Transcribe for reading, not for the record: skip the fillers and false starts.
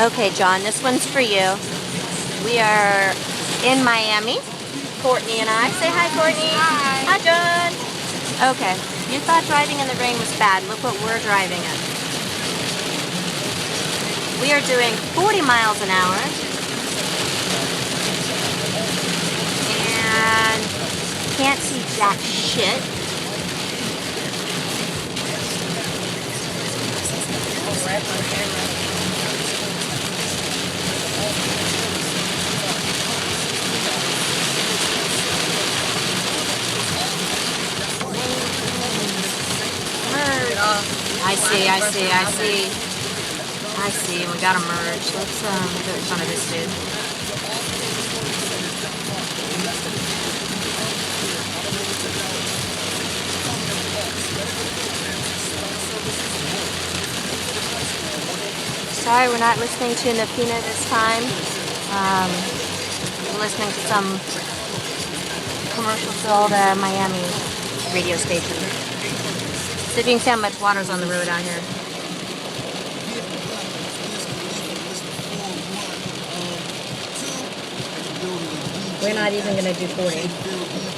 Okay, John, this one's for you. We are in Miami, Courtney and I. Say hi, Courtney. Hi. Hi, John. Okay, you thought driving in the rain was bad. Look what we're driving in. We are doing 40 miles an hour. And can't see jack shit. I see. We gotta merge. Let's go in front of this dude. Sorry, we're not listening to Napina this time. We're listening to some commercial-filled Miami radio station. See if you can see how much water's on the road out here. We're not even going to do 40.